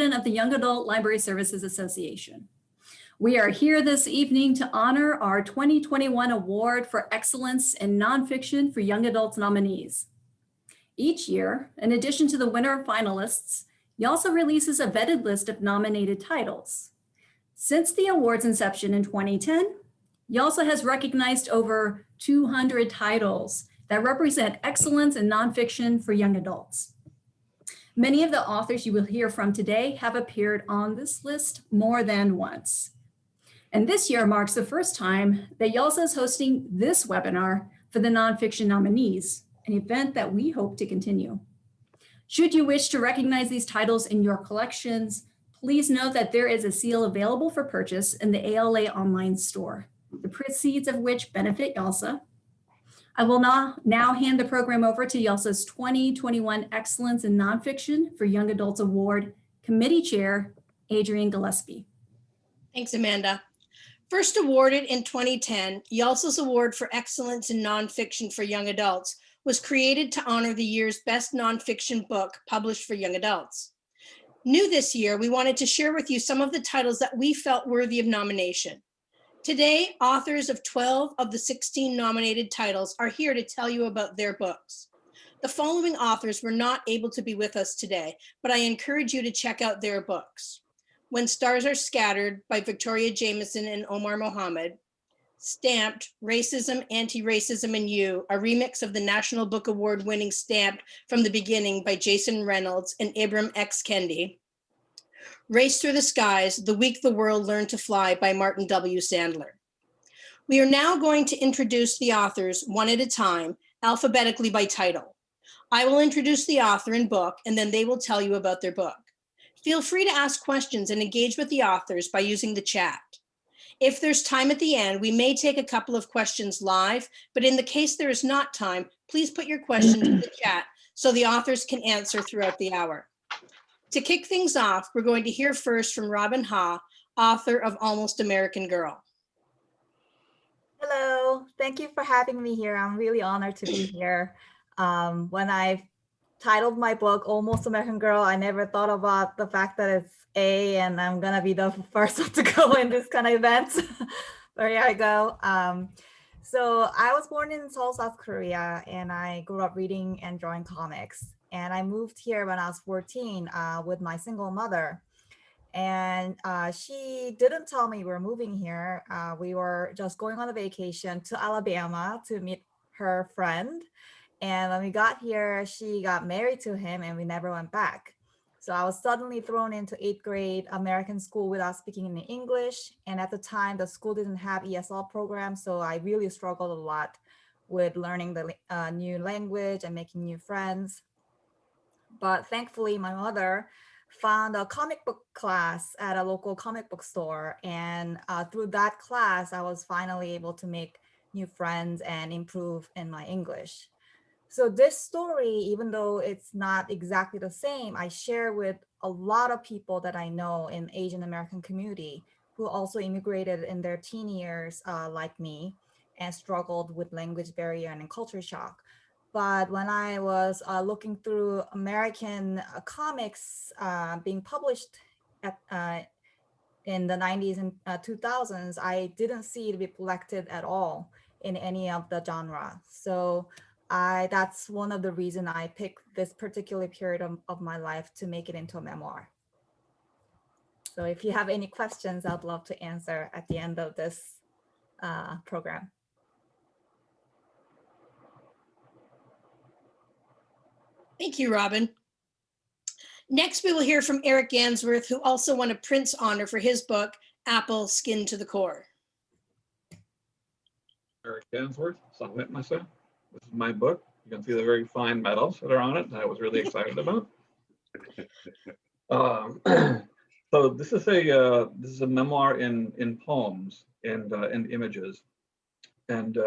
of the Young Adult Library Services Association. We are here this evening to honor our 2021 Award for Excellence in Nonfiction for Young Adults nominees. Each year, in addition to the winner finalists, YALSA releases a vetted list of nominated titles. Since the award's inception in 2010, YALSA has recognized over 200 titles that represent excellence in nonfiction for young adults. Many of the authors you will hear from today have appeared on this list more than once. And this year marks the first time that YALSA is hosting this webinar for the nonfiction nominees, an event that we hope to continue. Should you wish to recognize these titles in your collections, please note that there is a seal available for purchase in the ALA online store, the proceeds of which benefit YALSA. I will now hand the program over to YALSA's 2021 Excellence in Nonfiction for Young Adults Award Committee Chair, Adrienne Gillespie. Thanks, Amanda. First awarded in 2010, YALSA's Award for Excellence in Nonfiction for Young Adults was created to honor the year's best nonfiction book published for young adults. New this year, we wanted to share with you some of the titles that we felt worthy of nomination. Today, authors of 12 of the 16 nominated titles are here to tell you about their books. The following authors were not able to be with us today, but I encourage you to check out their books. When Stars Are Scattered by Victoria Jameson and Omar Mohammed, Stamped, Racism, Anti-Racism and You, a remix of the National Book Award winning Stamped from the Beginning by Jason Reynolds and Ibram X. Kendi, Race Through the Skies, The Week the World Learned to Fly by Martin W. Sandler. We are now going to introduce the authors one at a time, alphabetically by title. I will introduce the author and book, and then they will tell you about their book. Feel free to ask questions and engage with the authors by using the chat. If there's time at the end, we may take a couple of questions live, but in the case there is not time, please put your questions in the chat so the authors can answer throughout the hour. To kick things off, we're going to hear first from Robin Ha, author of Almost American Girl. Hello, thank you for having me here. I'm really honored to be here. When I titled my book, Almost American Girl, I never thought about the fact that it's A and I'm gonna be the first one to go in this kind of event. But here I go. So I was born in Seoul, South Korea, and I grew up reading and drawing comics. And I moved here when I was 14 with my single mother. And she didn't tell me we were moving here. We were just going on a vacation to Alabama to meet her friend. And when we got here, she got married to him and we never went back. So I was suddenly thrown into 8th grade American school without speaking any English. And at the time, the school didn't have ESL programs. So I really struggled a lot with learning the new language and making new friends. But thankfully, my mother found a comic book class at a local comic book store. And through that class, I was finally able to make new friends and improve in my English. So this story, even though it's not exactly the same, I share with a lot of people that I know in Asian American community who also immigrated in their teen years like me and struggled with language barrier and culture shock. But when I was looking through American comics being published in the 90s and 2000s, I didn't see it reflected at all in any of the genre. So that's one of the reasons I picked this particular period of my life to make it into a memoir. So if you have any questions, I'd love to answer at the end of this program. Thank you, Robin. Next, we will hear from Eric Gansworth, who also won a Prince honor for his book, Apple Skin to the Core. Eric Gansworth, Sonnet Myself. This is my book. You can see the very fine medals that are on it that I was really excited about. So this is a memoir in poems and images, and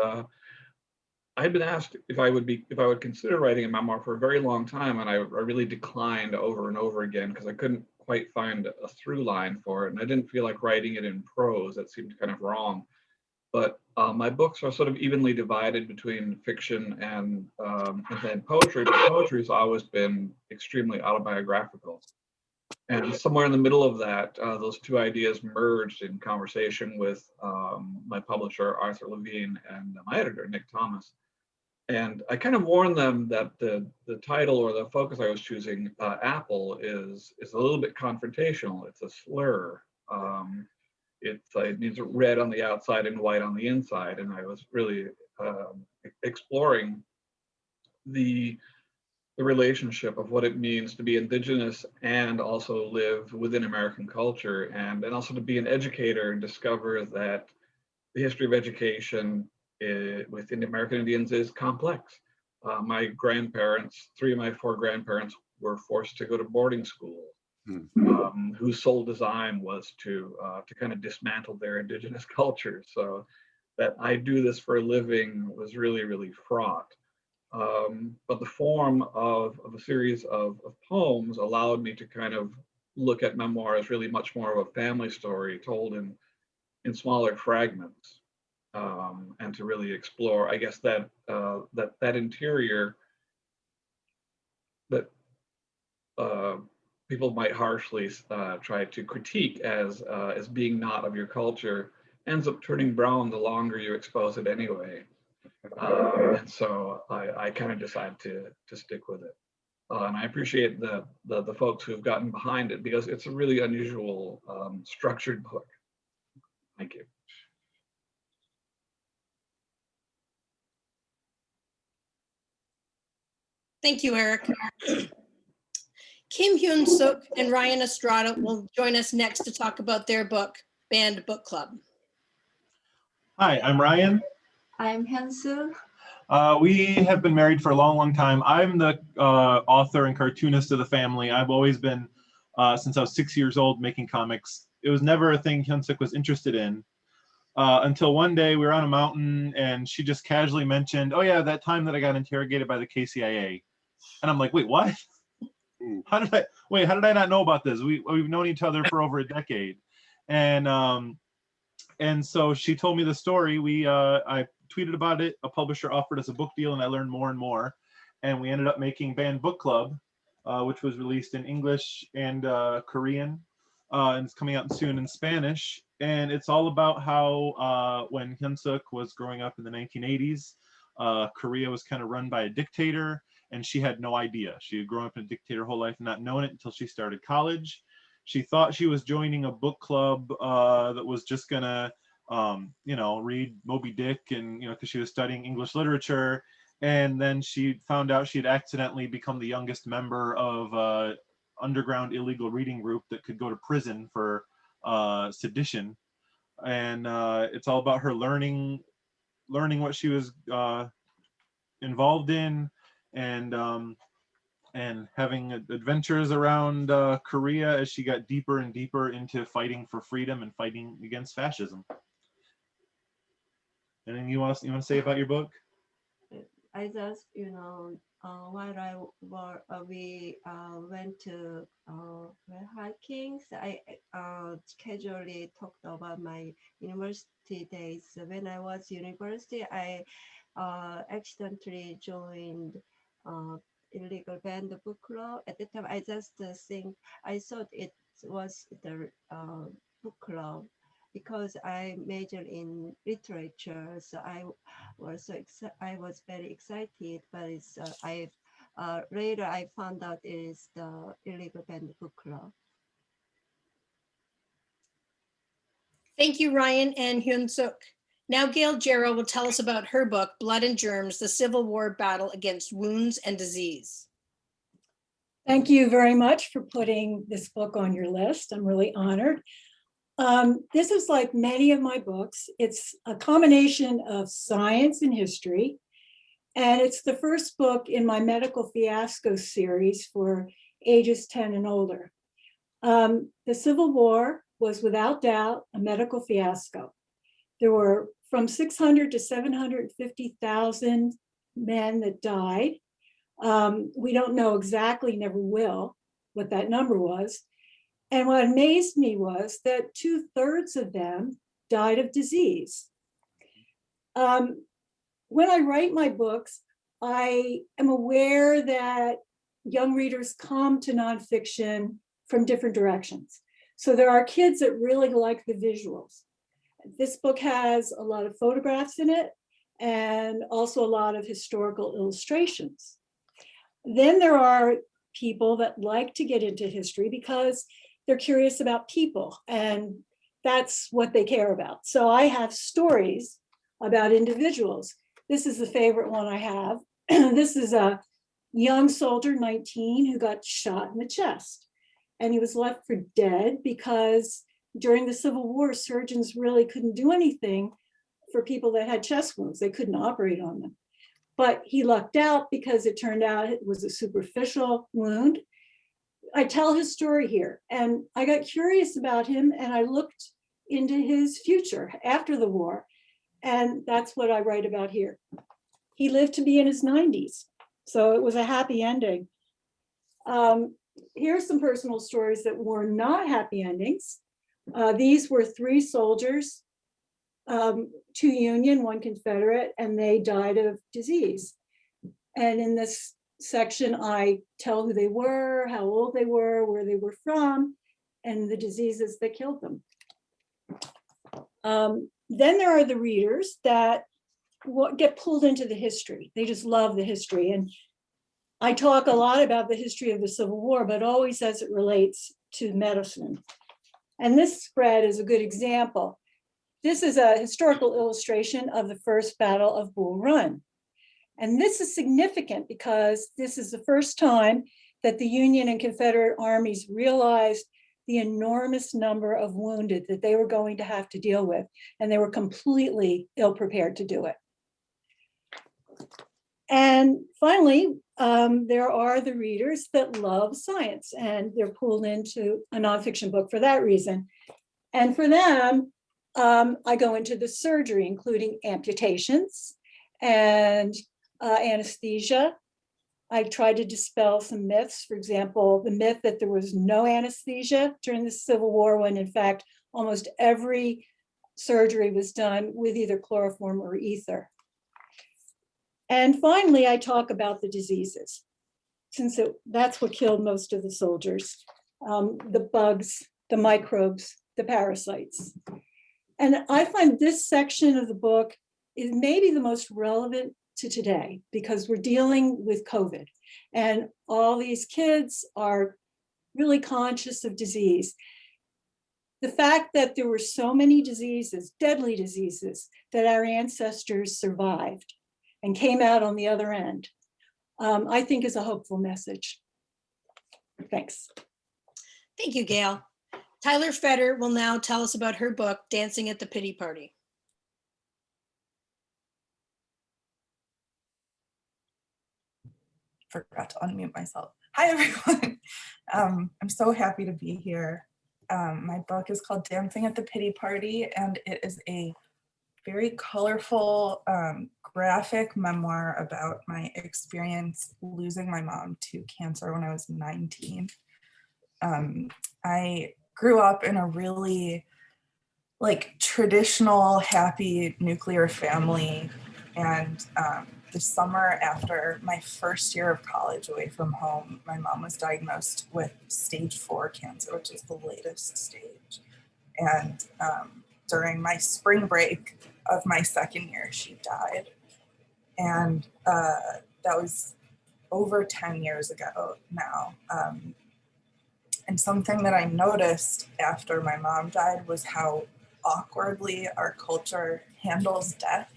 I had been asked if I would consider writing a memoir for a very long time, and I really declined over and over again because I couldn't quite find a through line for it, and I didn't feel like writing it in prose. That seemed kind of wrong. But my books are sort of evenly divided between fiction and then poetry, but poetry has always been extremely autobiographical. And somewhere in the middle of that, those two ideas merged in conversation with my publisher, Arthur Levine, and my editor, Nick Thomas. And I kind of warned them that the title or the focus I was choosing, Apple, is a little bit confrontational. It's a slur. It means red on the outside and white on the inside. And I was really exploring the relationship of what it means to be indigenous and also live within American culture, and also to be an educator and discover that the history of education within American Indians is complex. My grandparents, 3 of my 4 grandparents, were forced to go to boarding school, whose sole design was to kind of dismantle their indigenous culture. So that I do this for a living was really, really fraught. But the form of a series of poems allowed me to kind of look at memoir as really much more of a family story told in smaller fragments, and to really explore, I guess, that interior that people might harshly try to critique as being not of your culture, ends up turning brown the longer you expose it anyway. And so I kind of decided to stick with it. And I appreciate the folks who've gotten behind it, because it's a really unusual structured book. Thank you. Thank you, Eric. Kim Hyun Suk and Ryan Estrada will join us next to talk about their book, Banned Book Club. Hi, I'm Ryan. I'm Hansu. We have been married for a long, long time. I'm the author and cartoonist of the family. I've always been, since I was 6 years old, making comics. It was never a thing Hyun-suk was interested in, until one day we were on a mountain and she just casually mentioned, oh yeah, that time that I got interrogated by the KCIA. And I'm like, wait, what? How did I not know about this? We've known each other for over a decade. And so she told me the story. I tweeted about it. A publisher offered us a book deal, and I learned more and more. And we ended up making Banned Book Club, which was released in English and Korean, and it's coming out soon in Spanish. And it's all about how when Hyun-suk was growing up in the 1980s, Korea was kind of run by a dictator, and she had no idea. She had grown up in a dictator her whole life, not knowing it until she started college. She thought she was joining a book club that was just gonna, read Moby Dick, and because she was studying English literature. And then she found out she had accidentally become the youngest member of an underground illegal reading group that could go to prison for sedition. And it's all about her learning what she was involved in, and having adventures around Korea as she got deeper and deeper into fighting for freedom and fighting against fascism. Anything you want to say about your book? I just, while we went to hiking, I casually talked about my university days. When I was university, I accidentally joined illegal banned book club. At the time, I just I thought it was the book club, because I majored in literature, so I was very excited. But it's later I found out it is the illegal banned book club. Thank you, Ryan and Hyun-suk. Now Gail Jarrow will tell us about her book, Blood and Germs, the Civil War Battle Against Wounds and Disease. Thank you very much for putting this book on your list. I'm really honored. This is like many of my books. It's a combination of science and history, and it's the first book in my medical fiasco series for ages 10 and older. The Civil War was without doubt a medical fiasco. There were from 600 to 750,000 men that died. We don't know exactly, never will, what that number was. And what amazed me was that 2/3 of them died of disease. When I write my books, I am aware that young readers come to nonfiction from different directions. So there are kids that really like the visuals. This book has a lot of photographs in it and also a lot of historical illustrations. Then there are people that like to get into history because they're curious about people, and that's what they care about. So I have stories about individuals. This is the favorite one I have. This is a young soldier, 19, who got shot in the chest. And he was left for dead because during the Civil War, surgeons really couldn't do anything for people that had chest wounds. They couldn't operate on them. But he lucked out because it turned out it was a superficial wound. I tell his story here, and I got curious about him, and I looked into his future after the war, and that's what I write about here. He lived to be in his 90s, so it was a happy ending. Here's some personal stories that were not happy endings. These were 3 soldiers, 2 Union, 1 Confederate, and they died of disease. And in this section, I tell who they were, how old they were, where they were from, and the diseases that killed them. Then there are the readers that get pulled into the history. They just love the history. And I talk a lot about the history of the Civil War, but always as it relates to medicine. And this spread is a good example. This is a historical illustration of the first Battle of Bull Run. And this is significant because this is the first time that the Union and Confederate armies realized the enormous number of wounded that they were going to have to deal with, and they were completely ill-prepared to do it. And finally, there are the readers that love science, and they're pulled into a nonfiction book for that reason. And for them, I go into the surgery, including amputations and anesthesia. I try to dispel some myths. For example, the myth that there was no anesthesia during the Civil War, when in fact, almost every surgery was done with either chloroform or ether. And finally, I talk about the diseases, since that's what killed most of the soldiers, the bugs, the microbes, the parasites. And I find this section of the book is maybe the most relevant to today, because we're dealing with COVID, and all these kids are really conscious of disease. The fact that there were so many diseases, deadly diseases, that our ancestors survived and came out on the other end, I think is a hopeful message. Thanks. Thank you, Gail. Tyler Fetter will now tell us about her book, Dancing at the Pity Party. Forgot to unmute myself. Hi, everyone. I'm so happy to be here. My book is called Dancing at the Pity Party, and it is a very colorful, graphic memoir about my experience losing my mom to cancer when I was 19. I grew up in a really traditional, happy nuclear family, and the summer after my first year of college away from home, my mom was diagnosed with stage 4 cancer, which is the latest stage. And during my spring break of my second year, she died. And that was over 10 years ago now. And something that I noticed after my mom died was how awkwardly our culture handles death.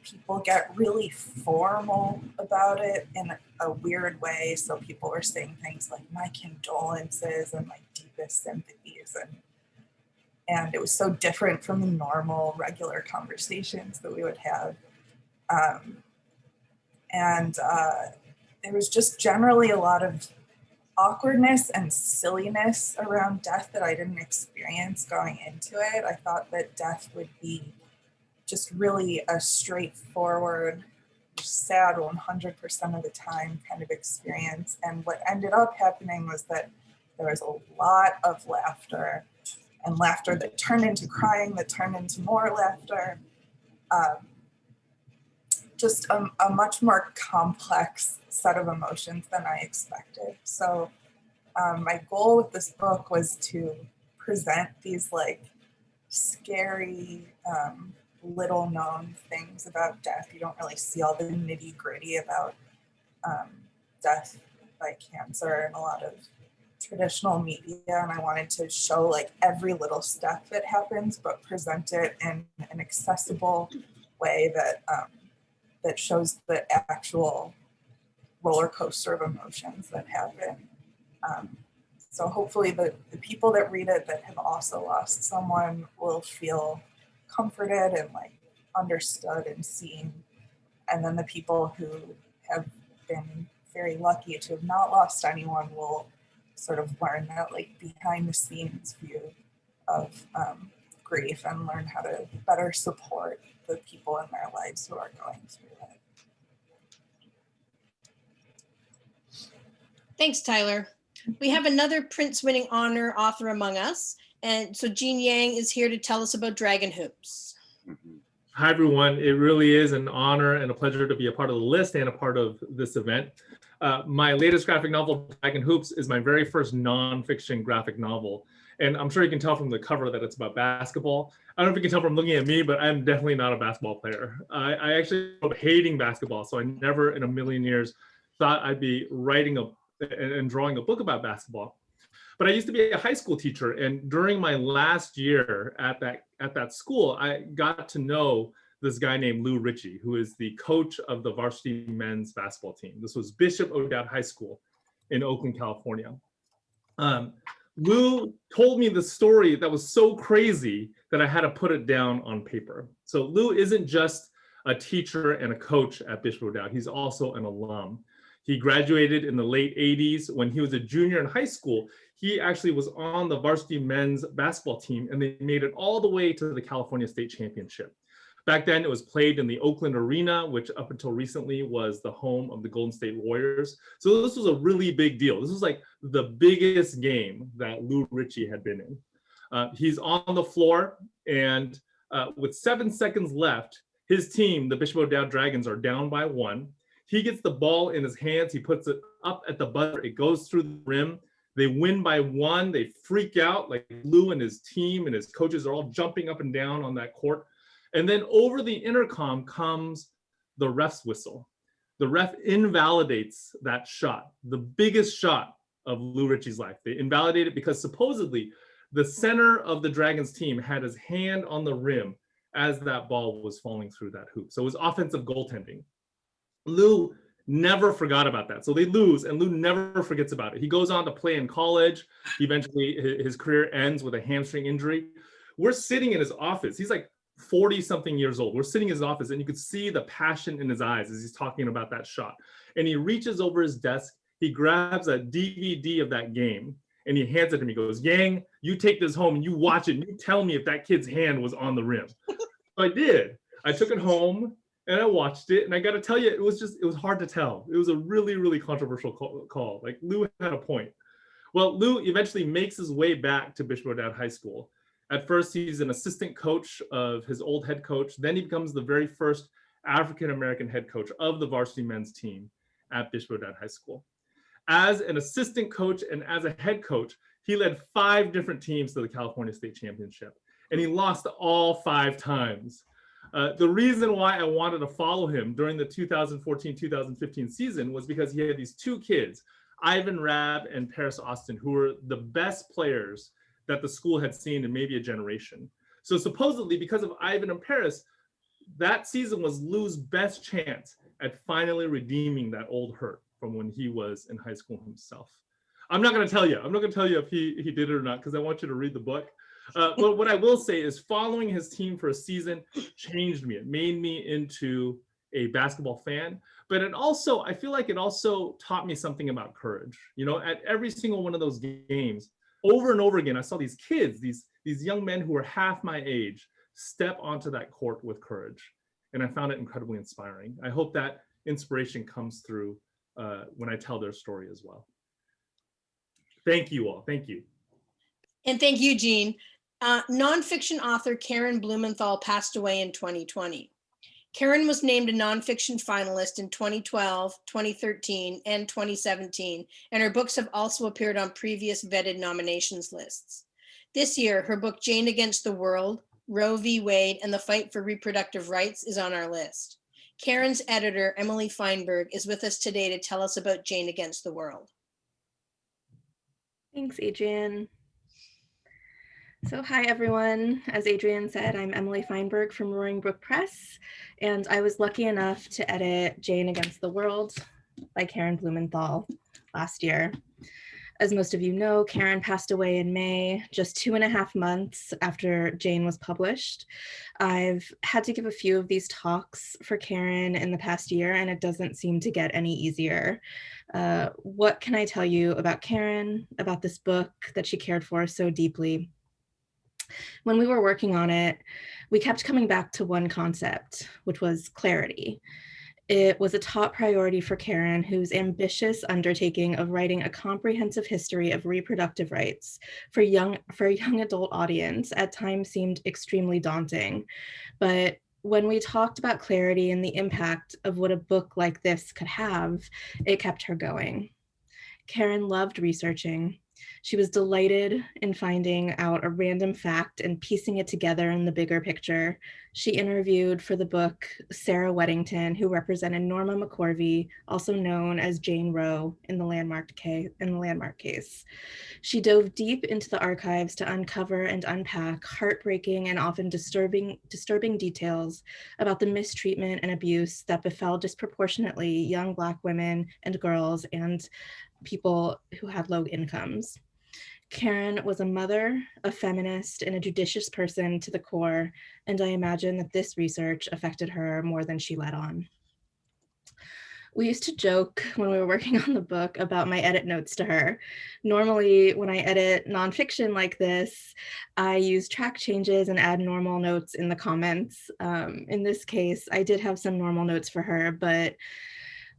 People get really formal about it in a weird way. So people were saying things like my condolences and my deepest sympathies. And it was so different from the normal, regular conversations that we would have. There was just generally a lot of awkwardness and silliness around death that I didn't experience going into it. I thought that death would be just really a straightforward, sad 100% of the time kind of experience. And what ended up happening was that there was a lot of laughter, and laughter that turned into crying, that turned into more laughter. Just a much more complex set of emotions than I expected. So my goal with this book was to present these like scary, little known things about death. You don't really see all the nitty gritty about death by cancer in a lot of traditional media, and I wanted to show like every little step that happens, but present it in an accessible way that that shows the actual roller coaster of emotions that happen. So hopefully the people that read it that have also lost someone will feel comforted and like understood and seen. And then the people who have been very lucky to have not lost anyone will sort of learn that like behind the scenes view of grief and learn how to better support the people in their lives who are going through it. Thanks, Tyler. We have another Prince-winning honor author among us. And so Jean Yang is here to tell us about Dragon Hoops. Hi, everyone. It really is an honor and a pleasure to be a part of the list and a part of this event. My latest graphic novel, Dragon Hoops, is my very first nonfiction graphic novel. And I'm sure you can tell from the cover that it's about basketball. I don't know if you can tell from looking at me, but I'm definitely not a basketball player. I actually grew up hating basketball, so I never in a million years thought I'd be writing and drawing a book about basketball. But I used to be a high school teacher, and during my last year at that school, I got to know this guy named Lou Ritchie, who is the coach of the varsity men's basketball team. This was Bishop O'Dowd High School in Oakland, California. Lou told me the story that was so crazy that I had to put it down on paper. So Lou isn't just a teacher and a coach at Bishop O'Dowd, he's also an alum. He graduated in the late 80s. When he was a junior in high school, he actually was on the varsity men's basketball team, and they made it all the way to the California State Championship. Back then, it was played in the Oakland Arena, which up until recently was the home of the Golden State Warriors. So this was a really big deal. This was like the biggest game that Lou Ritchie had been in. He's on the floor, and with 7 seconds left, his team, the Bishop O'Dowd Dragons, are down by 1. He gets the ball in his hands. He puts it up at the buzzer. It goes through the rim. They win by 1. They freak out. Like Lou and his team and his coaches are all jumping up and down on that court. And then over the intercom comes the ref's whistle. The ref invalidates that shot, the biggest shot of Lou Ritchie's life. They invalidate it because supposedly the center of the Dragons team had his hand on the rim as that ball was falling through that hoop. So it was offensive goaltending. Lou never forgot about that. So they lose, and Lou never forgets about it. He goes on to play in college. Eventually, his career ends with a hamstring injury. We're sitting in his office. He's like 40-something years old. We're sitting in his office, and you could see the passion in his eyes as he's talking about that shot. And he reaches over his desk. He grabs a DVD of that game, and he hands it to me. He goes, "Yang, you take this home, and you watch it, and you tell me if that kid's hand was on the rim." So I did. I took it home, and I watched it, and I got to tell you, it was hard to tell. It was a really, really controversial call. Like, Lou had a point. Well, Lou eventually makes his way back to Bishop O'Dowd High School. At first, he's an assistant coach of his old head coach. Then he becomes the very first African-American head coach of the varsity men's team at Bishop O'Dowd High School. As an assistant coach and as a head coach, he led 5 different teams to the California State Championship, and he lost all 5 times. The reason why I wanted to follow him during the 2014-2015 season was because he had these 2 kids, Ivan Rabb and Paris Austin, who were the best players that the school had seen in maybe a generation. So supposedly, because of Ivan and Paris, that season was Lou's best chance at finally redeeming that old hurt from when he was in high school himself. I'm not going to tell you. I'm not going to tell you if he did it or not, because I want you to read the book. But what I will say is following his team for a season changed me. It made me into a basketball fan, but I feel like it also taught me something about courage. You know, at every single one of those games, over and over again, I saw these kids, these young men who were half my age, step onto that court with courage. And I found it incredibly inspiring. I hope that inspiration comes through when I tell their story as well. Thank you all. Thank you. And thank you, Jean. Nonfiction author Karen Blumenthal passed away in 2020. Karen was named a nonfiction finalist in 2012, 2013, and 2017, and her books have also appeared on previous vetted nominations lists. This year, her book Jane Against the World, Roe v. Wade, and the Fight for Reproductive Rights is on our list. Karen's editor, Emily Feinberg, is with us today to tell us about Jane Against the World. Thanks, Adrienne. So hi, everyone. As Adrienne said, I'm Emily Feinberg from Roaring Brook Press, and I was lucky enough to edit Jane Against the World by Karen Blumenthal last year. As most of you know, Karen passed away in May, just 2.5 months after Jane was published. I've had to give a few of these talks for Karen in the past year, and it doesn't seem to get any easier. What can I tell you about Karen, about this book that she cared for so deeply? When we were working on it, we kept coming back to one concept, which was clarity. It was a top priority for Karen, whose ambitious undertaking of writing a comprehensive history of reproductive rights for a young adult audience at times seemed extremely daunting. But when we talked about clarity and the impact of what a book like this could have, it kept her going. Karen loved researching. She was delighted in finding out a random fact and piecing it together in the bigger picture. She interviewed for the book Sarah Weddington, who represented Norma McCorvey, also known as Jane Roe in the Landmark case. She dove deep into the archives to uncover and unpack heartbreaking and often disturbing details about the mistreatment and abuse that befell disproportionately young Black women and girls and people who had low incomes. Karen was a mother, a feminist, and a judicious person to the core, and I imagine that this research affected her more than she let on. We used to joke when we were working on the book about my edit notes to her. Normally, when I edit nonfiction like this, I use track changes and add normal notes in the comments. In this case, I did have some normal notes for her, but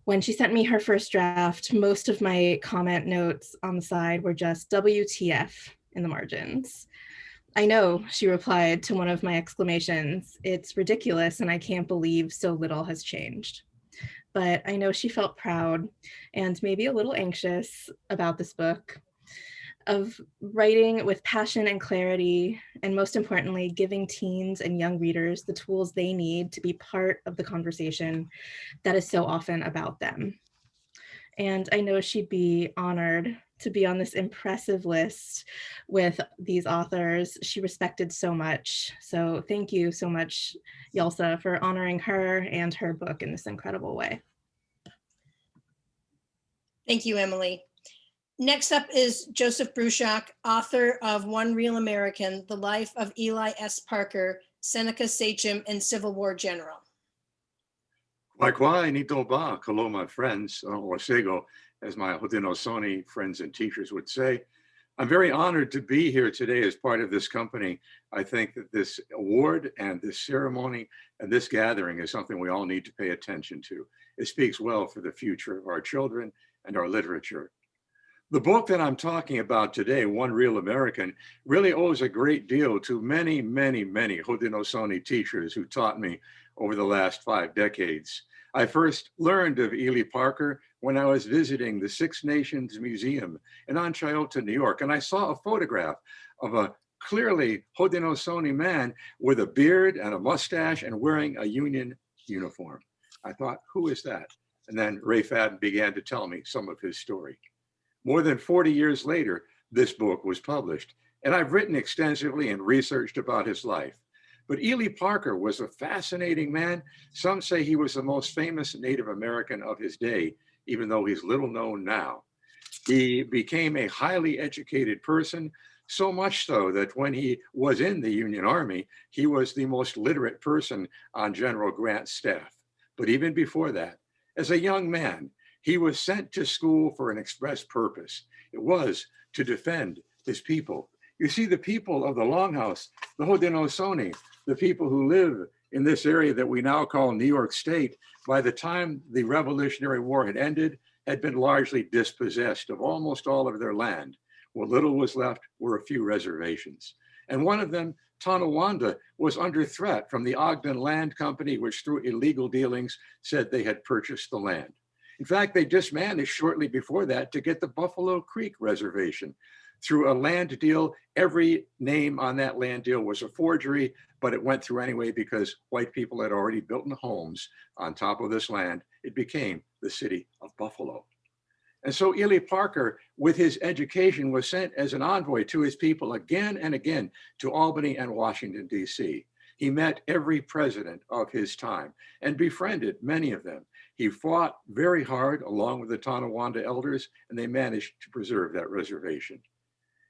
when she sent me her first draft, most of my comment notes on the side were just WTF in the margins. I know, she replied to one of my exclamations. It's ridiculous and I can't believe so little has changed. But I know she felt proud and maybe a little anxious about this book, of writing with passion and clarity, and most importantly, giving teens and young readers the tools they need to be part of the conversation that is so often about them. And I know she'd be honored to be on this impressive list with these authors she respected so much. So thank you so much, YALSA, for honoring her and her book in this incredible way. Thank you, Emily. Next up is Joseph Bruchac, author of One Real American, The Life of Eli S. Parker, Seneca Sachem, and Civil War General. Kwai nito ba, hello, my friends, or sego, as my Haudenosaunee friends and teachers would say. I'm very honored to be here today as part of this company. I think that this award and this ceremony and this gathering is something we all need to pay attention to. It speaks well for the future of our children and our literature. The book that I'm talking about today, One Real American, really owes a great deal to many, many, many Haudenosaunee teachers who taught me over the last 5 decades. I first learned of Eli Parker when I was visiting the Six Nations Museum in Onchayota, New York, and I saw a photograph of a clearly Haudenosaunee man with a beard and a mustache and wearing a Union uniform. I thought, who is that? And then Ray Fadden began to tell me some of his story. More than 40 years later, this book was published, and I've written extensively and researched about his life. But Eli Parker was a fascinating man. Some say he was the most famous Native American of his day, even though he's little known now. He became a highly educated person, so much so that when he was in the Union Army, he was the most literate person on General Grant's staff. But even before that, as a young man, he was sent to school for an express purpose. It was to defend his people. You see, the people of the Longhouse, the Haudenosaunee, the people who live in this area that we now call New York State, by the time the Revolutionary War had ended, had been largely dispossessed of almost all of their land. What little was left were a few reservations. And one of them, Tonawanda, was under threat from the Ogden Land Company, which through illegal dealings said they had purchased the land. In fact, they just managed shortly before that to get the Buffalo Creek Reservation. Through a land deal, every name on that land deal was a forgery, but it went through anyway because white people had already built homes on top of this land. It became the city of Buffalo. And so Ely Parker, with his education, was sent as an envoy to his people again and again to Albany and Washington, D.C. He met every president of his time and befriended many of them. He fought very hard along with the Tonawanda elders, and they managed to preserve that reservation.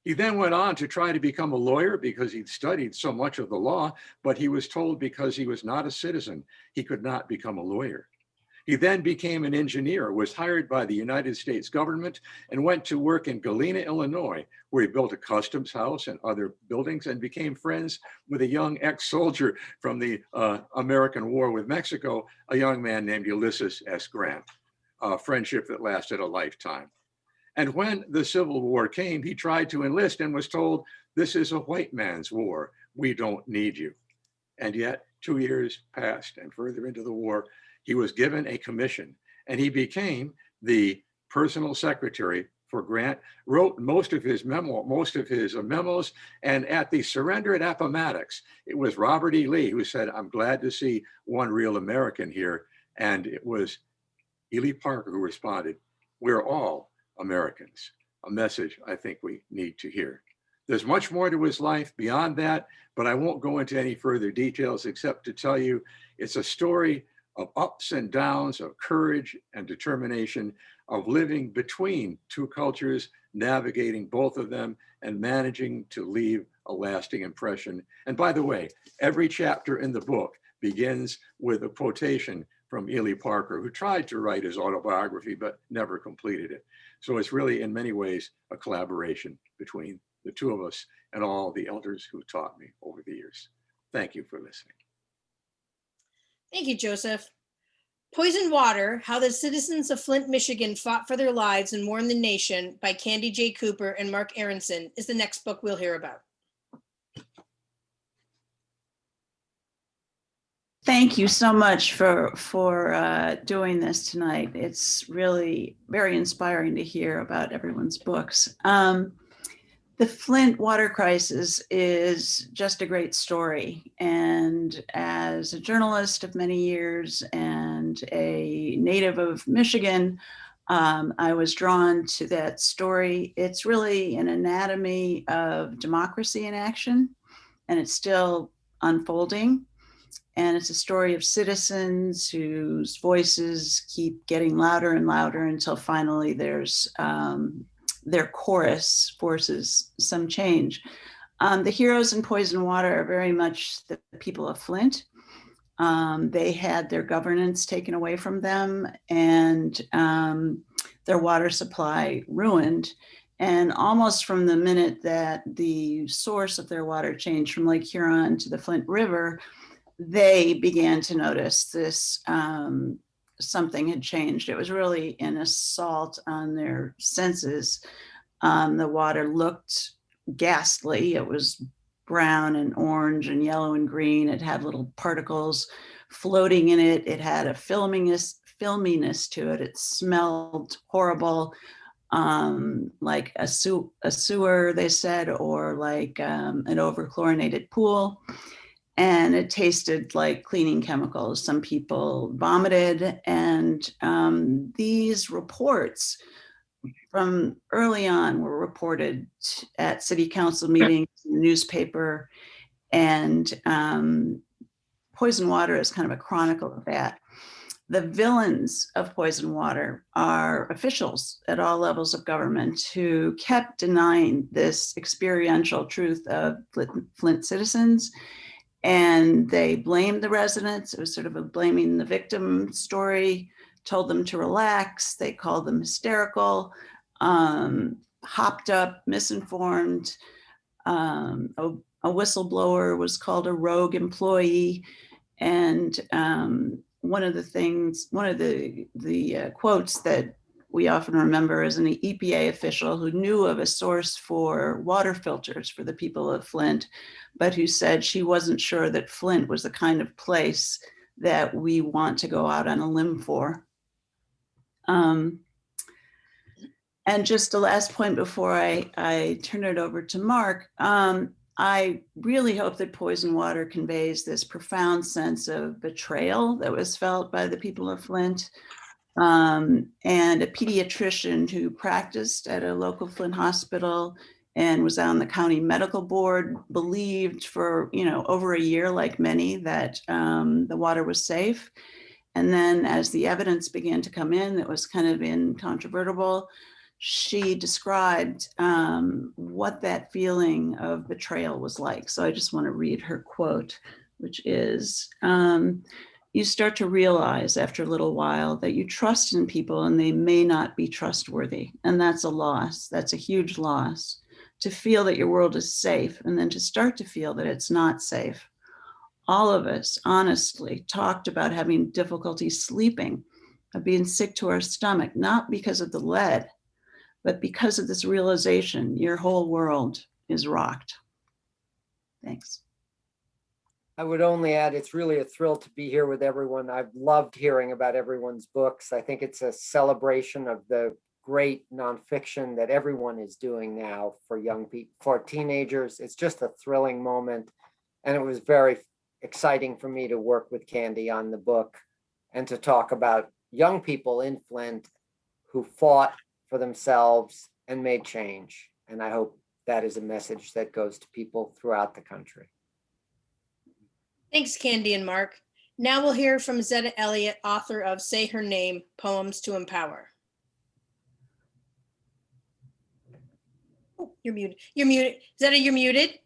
He then went on to try to become a lawyer because he'd studied so much of the law, but he was told because he was not a citizen, he could not become a lawyer. He then became an engineer, was hired by the United States government, and went to work in Galena, Illinois, where he built a customs house and other buildings and became friends with a young ex-soldier from the American War with Mexico, a young man named Ulysses S. Grant, a friendship that lasted a lifetime. And when the Civil War came, he tried to enlist and was told, "This is a white man's war. We don't need you." And yet 2 years passed, and further into the war, he was given a commission, and he became the personal secretary for Grant, wrote most of his memos, and at the surrender at Appomattox, it was Robert E. Lee who said, "I'm glad to see one real American here." And it was Ely Parker who responded, "We're all Americans," a message I think we need to hear. There's much more to his life beyond that, but I won't go into any further details except to tell you it's a story of ups and downs, of courage and determination, of living between two cultures, navigating both of them, and managing to leave a lasting impression. And by the way, every chapter in the book begins with a quotation from Ely Parker, who tried to write his autobiography, but never completed it. So it's really, in many ways, a collaboration between the two of us and all the elders who taught me over the years. Thank you for listening. Thank you, Joseph. Poisoned Water, How the Citizens of Flint, Michigan Fought for Their Lives and Warned the Nation by Candy J. Cooper and Mark Aronson is the next book we'll hear about. Thank you so much for doing this tonight. It's really very inspiring to hear about everyone's books. The Flint water crisis is just a great story. And as a journalist of many years and a native of Michigan, I was drawn to that story. It's really an anatomy of democracy in action, and it's still unfolding. And it's a story of citizens whose voices keep getting louder and louder until finally their chorus forces some change. The heroes in Poison Water are very much the people of Flint. They had their governance taken away from them and their water supply ruined. And almost from the minute that the source of their water changed from Lake Huron to the Flint River, they began to notice this, something had changed. It was really an assault on their senses. The water looked ghastly. It was brown and orange and yellow and green. It had little particles floating in it. It had a filminess to it. It smelled horrible, like a sewer, they said, or like an overchlorinated pool. And it tasted like cleaning chemicals. Some people vomited. And these reports from early on were reported at city council meetings, in the newspaper, and Poison Water is kind of a chronicle of that. The villains of Poison Water are officials at all levels of government who kept denying this experiential truth of Flint citizens. And they blamed the residents. It was sort of a blaming the victim story, told them to relax. They called them hysterical, hopped up, misinformed. A whistleblower was called a rogue employee. And one of the quotes that we often remember as an EPA official who knew of a source for water filters for the people of Flint, but who said she wasn't sure that Flint was the kind of place that we want to go out on a limb for. And just the last point before I turn it over to Mark, I really hope that Poison Water conveys this profound sense of betrayal that was felt by the people of Flint. And a pediatrician who practiced at a local Flint hospital and was on the county medical board believed for over a year, like many, that the water was safe. And then as the evidence began to come in that was kind of incontrovertible, she described what that feeling of betrayal was like. So I just want to read her quote, which is, you start to realize after a little while that you trust in people and they may not be trustworthy. And that's a loss. That's a huge loss. To feel that your world is safe and then to start to feel that it's not safe. All of us honestly talked about having difficulty sleeping, of being sick to our stomach, not because of the lead, but because of this realization, your whole world is rocked. Thanks. I would only add, it's really a thrill to be here with everyone. I've loved hearing about everyone's books. I think it's a celebration of the great nonfiction that everyone is doing now for young people, for teenagers. It's just a thrilling moment. And it was very exciting for me to work with Candy on the book and to talk about young people in Flint who fought for themselves and made change. And I hope that is a message that goes to people throughout the country. Thanks, Candy and Mark. Now we'll hear from Zetta Elliott, author of Say Her Name, Poems to Empower. Oh, you're muted. You're muted. Zetta, you're muted.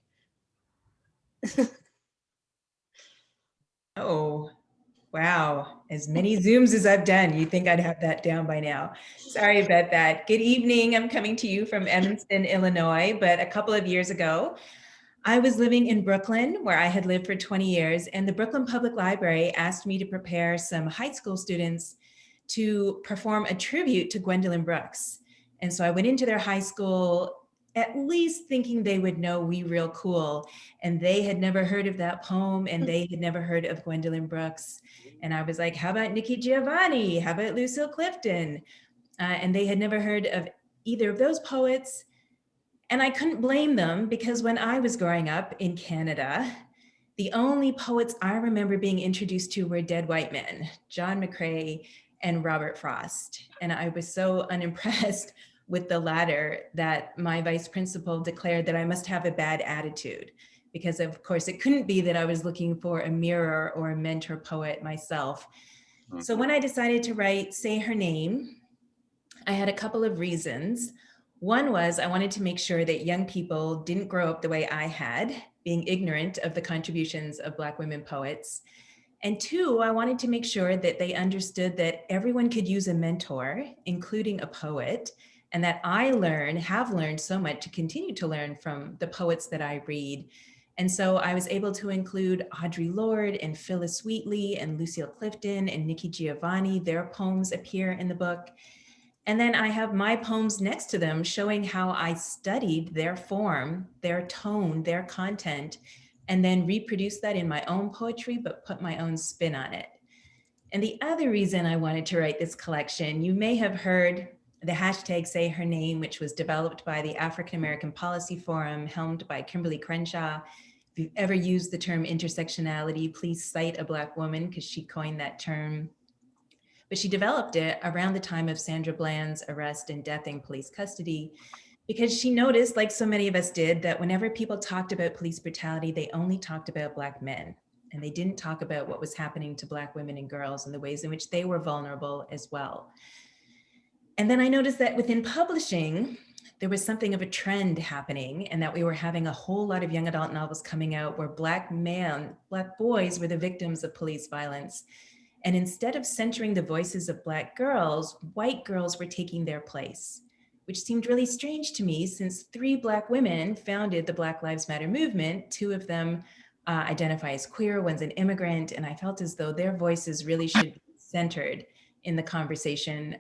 Oh, wow. As many Zooms as I've done, you'd think I'd have that down by now. Sorry about that. Good evening. I'm coming to you from Evanston, Illinois, but a couple of years ago, I was living in Brooklyn, where I had lived for 20 years, and the Brooklyn Public Library asked me to prepare some high school students to perform a tribute to Gwendolyn Brooks. And so I went into their high school at least thinking they would know We Real Cool, and they had never heard of that poem, and they had never heard of Gwendolyn Brooks. And I was like, how about Nikki Giovanni? How about Lucille Clifton? And they had never heard of either of those poets. And I couldn't blame them, because when I was growing up in Canada, the only poets I remember being introduced to were dead white men, John McCrae and Robert Frost. And I was so unimpressed with the latter that my vice principal declared that I must have a bad attitude, because of course it couldn't be that I was looking for a mirror or a mentor poet myself. So when I decided to write Say Her Name, I had a couple of reasons. One was I wanted to make sure that young people didn't grow up the way I had, being ignorant of the contributions of Black women poets. And two, I wanted to make sure that they understood that everyone could use a mentor, including a poet, and that I have learned so much to continue to learn from the poets that I read. And so I was able to include Audre Lorde and Phyllis Wheatley and Lucille Clifton and Nikki Giovanni. Their poems appear in the book. And then I have my poems next to them showing how I studied their form, their tone, their content, and then reproduced that in my own poetry, but put my own spin on it. And the other reason I wanted to write this collection, you may have heard the hashtag Say Her Name, which was developed by the African American Policy Forum, helmed by Kimberly Crenshaw. If you've ever used the term intersectionality, please cite a Black woman, because she coined that term. But she developed it around the time of Sandra Bland's arrest and death in police custody, because she noticed, like so many of us did, that whenever people talked about police brutality, they only talked about Black men. And they didn't talk about what was happening to Black women and girls and the ways in which they were vulnerable as well. And then I noticed that within publishing, there was something of a trend happening, and that we were having a whole lot of young adult novels coming out where Black boys were the victims of police violence. And instead of centering the voices of Black girls, white girls were taking their place, which seemed really strange to me, since 3 Black women founded the Black Lives Matter movement. 2 of them identify as queer, one's an immigrant, and I felt as though their voices really should be centered in the conversation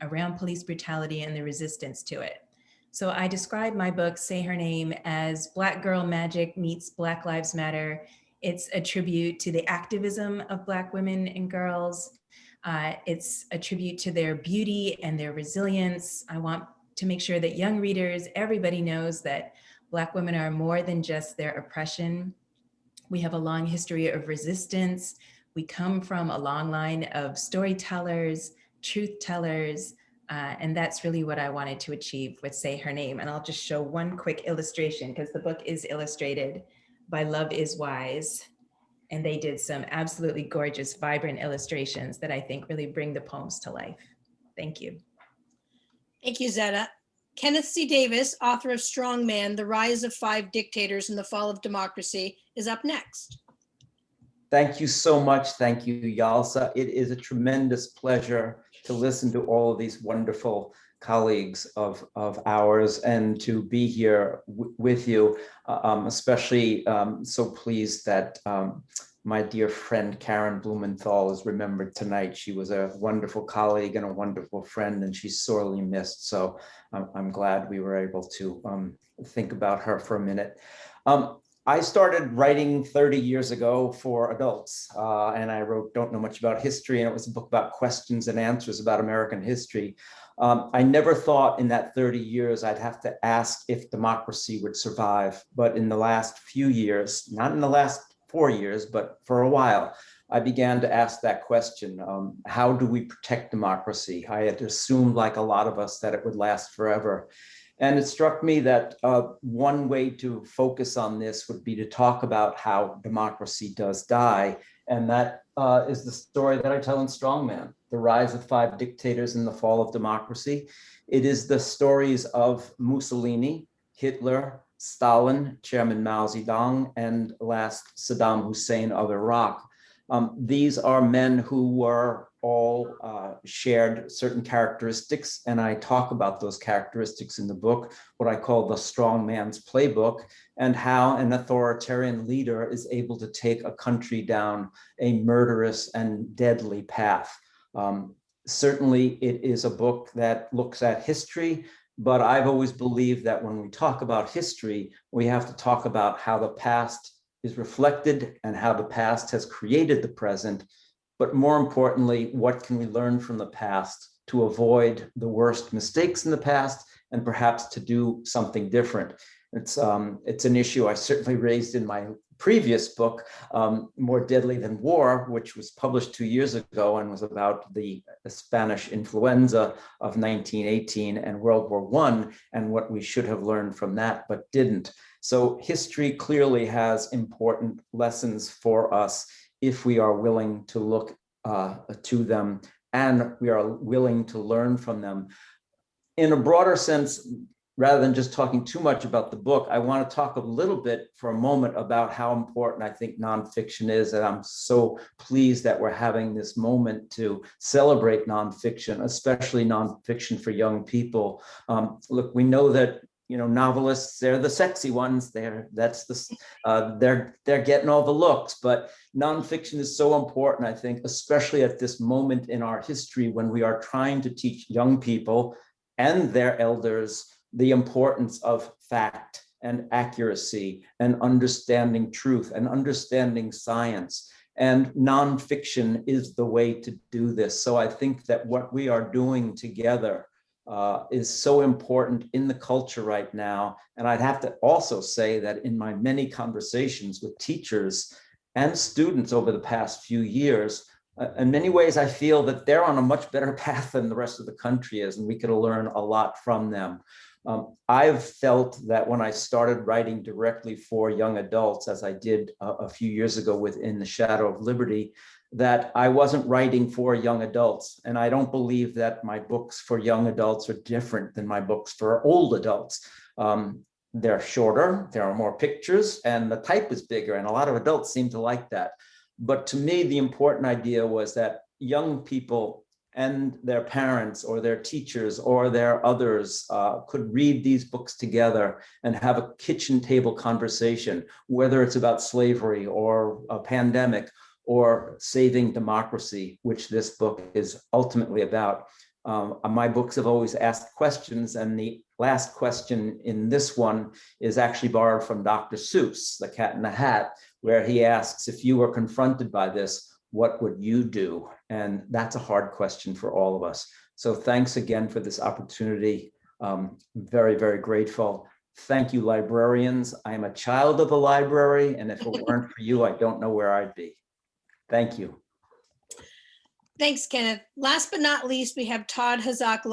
around police brutality and the resistance to it. So I describe my book, Say Her Name, as Black Girl Magic meets Black Lives Matter. It's a tribute to the activism of Black women and girls. It's a tribute to their beauty and their resilience. I want to make sure that young readers, everybody knows that Black women are more than just their oppression. We have a long history of resistance. We come from a long line of storytellers, truth tellers, and that's really what I wanted to achieve with Say Her Name. And I'll just show one quick illustration because the book is illustrated by Love Is Wise. And they did some absolutely gorgeous, vibrant illustrations that I think really bring the poems to life. Thank you. Thank you, Zetta. Kenneth C. Davis, author of Strong Man, The Rise of Five Dictators and the Fall of Democracy, is up next. Thank you so much. Thank you, YALSA. It is a tremendous pleasure to listen to all of these wonderful colleagues of ours and to be here with you, especially so pleased that my dear friend Karen Blumenthal is remembered tonight. She was a wonderful colleague and a wonderful friend, and she's sorely missed. So I'm glad we were able to think about her for a minute. I started writing 30 years ago for adults, and I wrote Don't Know Much About History, and it was a book about questions and answers about American history. I never thought in that 30 years I'd have to ask if democracy would survive, but in the last few years, not in the last 4 years, but for a while, I began to ask that question. How do we protect democracy? I had assumed, like a lot of us, that it would last forever. And it struck me that one way to focus on this would be to talk about how democracy does die. And that is the story that I tell in Strong Man, The Rise of Five Dictators and the Fall of Democracy. It is the stories of Mussolini, Hitler, Stalin, Chairman Mao Zedong, and last Saddam Hussein of Iraq. These are men who were all shared certain characteristics, and I talk about those characteristics in the book, what I call the strong man's playbook, and how an authoritarian leader is able to take a country down a murderous and deadly path. Certainly, it is a book that looks at history, but I've always believed that when we talk about history, we have to talk about how the past is reflected and how the past has created the present. But more importantly, what can we learn from the past to avoid the worst mistakes in the past and perhaps to do something different? It's an issue I certainly raised in my previous book, More Deadly Than War, which was published 2 years ago and was about the Spanish influenza of 1918 and World War I and what we should have learned from that, but didn't. So history clearly has important lessons for us if we are willing to look to them and we are willing to learn from them. In a broader sense, rather than just talking too much about the book, I want to talk a little bit for a moment about how important I think nonfiction is. And I'm so pleased that we're having this moment to celebrate nonfiction, especially nonfiction for young people. Look, we know that novelists, they're the sexy ones. They're getting all the looks, but nonfiction is so important, I think, especially at this moment in our history when we are trying to teach young people and their elders the importance of fact and accuracy and understanding truth and understanding science. And nonfiction is the way to do this. So I think that what we are doing together is so important in the culture right now. And I'd have to also say that in my many conversations with teachers and students over the past few years, in many ways, I feel that they're on a much better path than the rest of the country is, and we could learn a lot from them. I've felt that when I started writing directly for young adults, as I did a few years ago with In the Shadow of Liberty, that I wasn't writing for young adults. And I don't believe that my books for young adults are different than my books for old adults. They're shorter, there are more pictures, and the type is bigger, and a lot of adults seem to like that. But to me, the important idea was that young people and their parents or their teachers or their others could read these books together and have a kitchen table conversation, whether it's about slavery or a pandemic or saving democracy, which this book is ultimately about. My books have always asked questions, and the last question in this one is actually borrowed from Dr. Seuss, The Cat in the Hat, where he asks, if you were confronted by this, what would you do? And that's a hard question for all of us. So thanks again for this opportunity. Very, very grateful. Thank you, librarians. I am a child of the library, and if it weren't for you, I don't know where I'd be. Thank you. Thanks, Kenneth. Last but not least, we have Todd Hazak,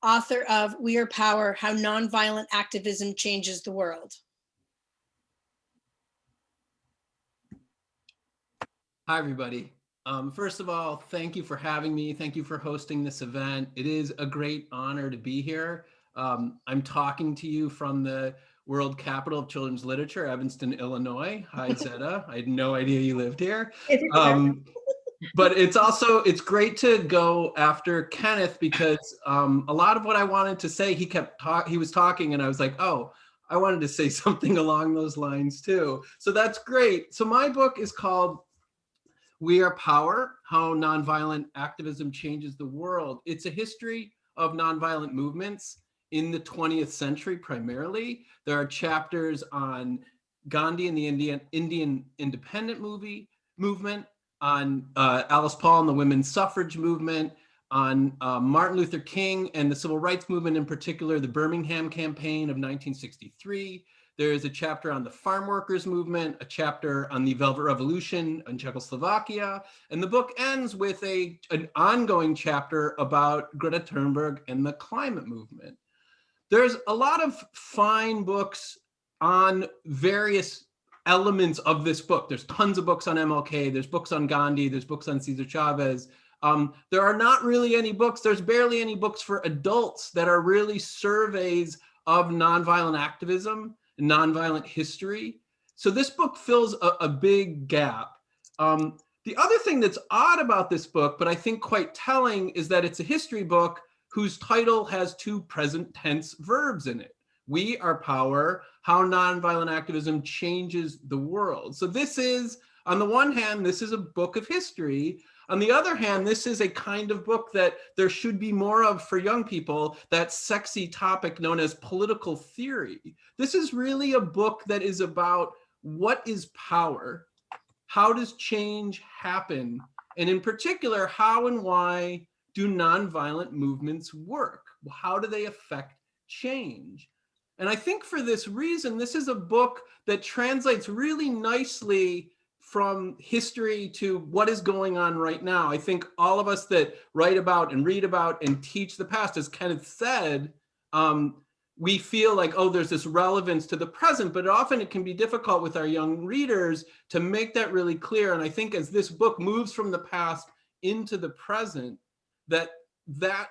author of We Are Power, How Nonviolent Activism Changes the World. Hi, everybody. First of all, thank you for having me. Thank you for hosting this event. It is a great honor to be here. I'm talking to you from the World Capital of Children's Literature, Evanston, Illinois. Hi, Zeta. I had no idea you lived here. But it's great to go after Kenneth, because a lot of what I wanted to say, he was talking and I was like, oh, I wanted to say something along those lines too. So that's great. So my book is called We Are Power, How Nonviolent Activism Changes the World. It's a history of nonviolent movements in the 20th century primarily. There are chapters on Gandhi and the Indian independent movement, on Alice Paul and the women's suffrage movement, on Martin Luther King and the civil rights movement, in particular, the Birmingham Campaign of 1963. There is a chapter on the farm workers movement, a chapter on the Velvet Revolution in Czechoslovakia, and the book ends with an ongoing chapter about Greta Thunberg and the climate movement. There's a lot of fine books on various elements of this book. There's tons of books on MLK, there's books on Gandhi, there's books on Cesar Chavez. There are not really any books, there's barely any books for adults that are really surveys of nonviolent activism, nonviolent history. So this book fills a big gap. The other thing that's odd about this book, but I think quite telling, is that it's a history book whose title has two present tense verbs in it. We Are Power, How Nonviolent Activism Changes the World. So this is, on the one hand, this is a book of history. On the other hand, this is a kind of book that there should be more of for young people, that sexy topic known as political theory. This is really a book that is about what is power, how does change happen, and in particular, how and why do nonviolent movements work? How do they affect change? And I think for this reason, this is a book that translates really nicely from history to what is going on right now. I think all of us that write about and read about and teach the past, as Kenneth said, we feel like, oh, there's this relevance to the present, but often it can be difficult with our young readers to make that really clear. And I think as this book moves from the past into the present, that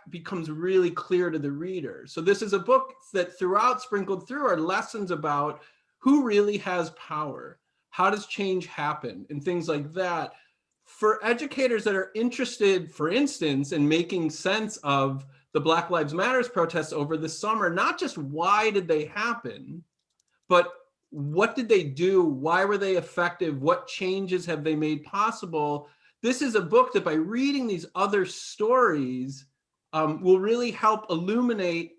becomes really clear to the reader. So this is a book that throughout, sprinkled through, are lessons about who really has power, how does change happen, and things like that. For educators that are interested, for instance, in making sense of the Black Lives Matter protests over the summer, not just why did they happen, but what did they do? Why were they effective? What changes have they made possible? This is a book that by reading these other stories will really help illuminate,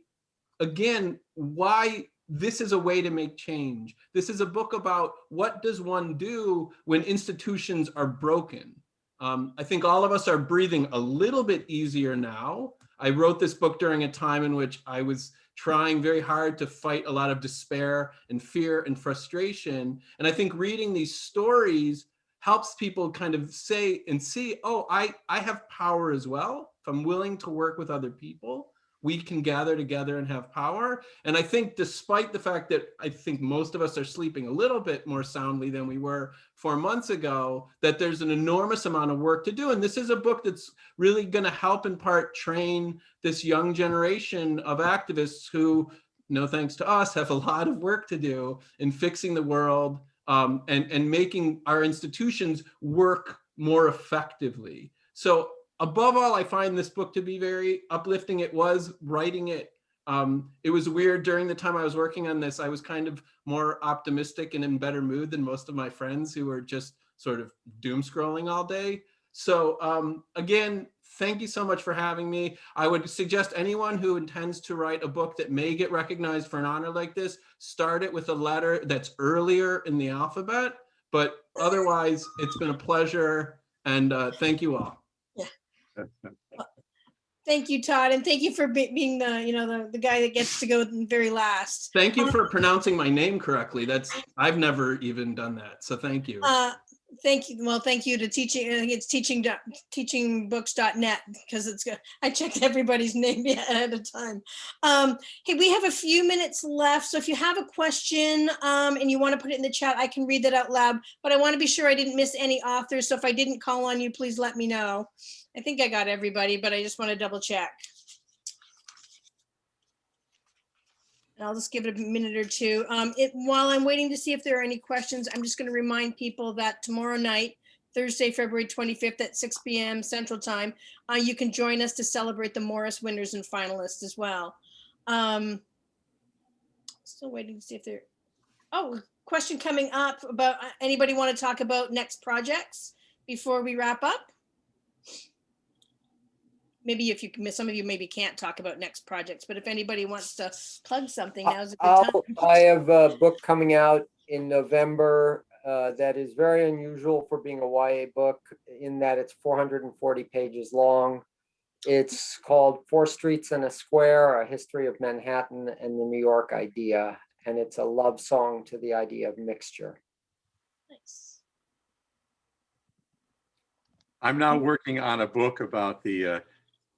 again, why this is a way to make change. This is a book about what does one do when institutions are broken. I think all of us are breathing a little bit easier now. I wrote this book during a time in which I was trying very hard to fight a lot of despair and fear and frustration. And I think reading these stories helps people kind of say and see, oh, I have power as well. If I'm willing to work with other people, we can gather together and have power. And I think despite the fact that I think most of us are sleeping a little bit more soundly than we were 4 months ago, that there's an enormous amount of work to do. And this is a book that's really going to help in part train this young generation of activists who, no thanks to us, have a lot of work to do in fixing the world and making our institutions work more effectively. So above all, I find this book to be very uplifting. It was writing it It was weird during the time I was working on this. I was kind of more optimistic and in better mood than most of my friends who were just sort of doom scrolling all day. So again, thank you so much for having me. I would suggest anyone who intends to write a book that may get recognized for an honor like this, start it with a letter that's earlier in the alphabet. But otherwise, it's been a pleasure, and thank you all. Yeah. Thank you, Todd, and thank you for being the guy that gets to go very last. Thank you for pronouncing my name correctly. I've never even done that, so thank you. Thank you. Well, thank you to teaching. I think it's teachingbooks.net because it's good. I checked everybody's name ahead of time. Hey, we have a few minutes left. So if you have a question and you want to put it in the chat, I can read that out loud. But I want to be sure I didn't miss any authors. So if I didn't call on you, please let me know. I think I got everybody, but I just want to double check. And I'll just give it a minute or two. While I'm waiting to see if there are any questions, I'm just going to remind people that tomorrow night, Thursday, February 25th at 6 p.m. Central Time, you can join us to celebrate the Morris winners and finalists as well. Still waiting to see if there. Oh, question coming up about anybody want to talk about next projects before we wrap up? Maybe if you can, some of you maybe can't talk about next projects, but if anybody wants to plug something, now's a good time. I have a book coming out in November that is very unusual for being a YA book in that it's 440 pages long. It's called 4 Streets and a Square, A History of Manhattan and the New York Idea. And it's a love song to the idea of mixture. Nice. I'm now working on a book about the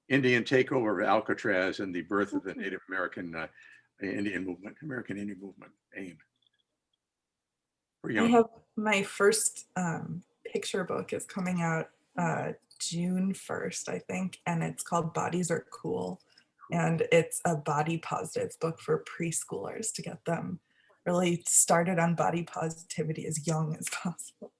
Indian takeover of Alcatraz and the birth of the Native American Indian movement, American Indian movement, AIM. I have my first picture book is coming out June 1st, I think, and it's called Bodies Are Cool. And it's a body positive book for preschoolers to get them really started on body positivity as young as possible.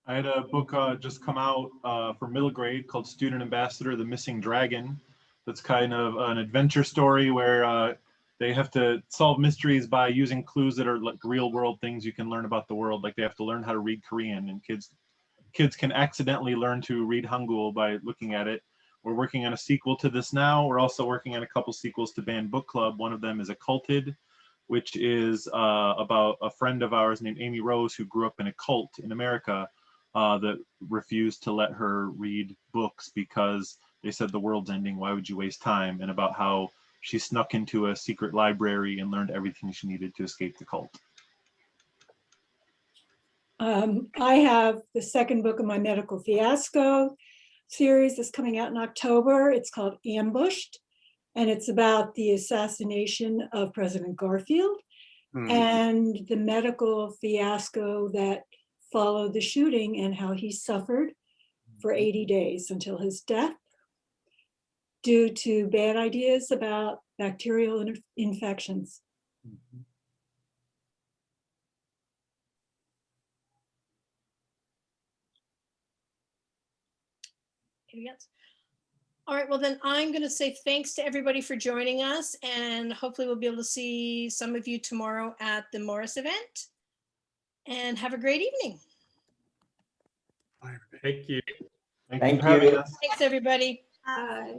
I had a book just come out for middle grade called Student Ambassador, The Missing Dragon. That's kind of an adventure story where they have to solve mysteries by using clues that are like real world things you can learn about the world. Like they have to learn how to read Korean, and kids can accidentally learn to read Hangul by looking at it. We're working on a sequel to this now. We're also working on a couple sequels to Banned Book Club. One of them is Occulted, which is about a friend of ours named Amy Rose who grew up in a cult in America that refused to let her read books because they said the world's ending, why would you waste time? And about how she snuck into a secret library and learned everything she needed to escape the cult. I have the second book of my Medical Fiasco series that's coming out in October. It's called Ambushed, and it's about the assassination of President Garfield and the medical fiasco that followed the shooting and how he suffered for 80 days until his death due to bad ideas about bacterial infections. Yes. All right, well then I'm going to say thanks to everybody for joining us, and hopefully we'll be able to see some of you tomorrow at the Morris event, and have a great evening. Thank you. Thank you for having us. Thanks, everybody. Bye.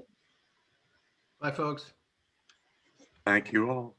Bye, folks. Thank you all.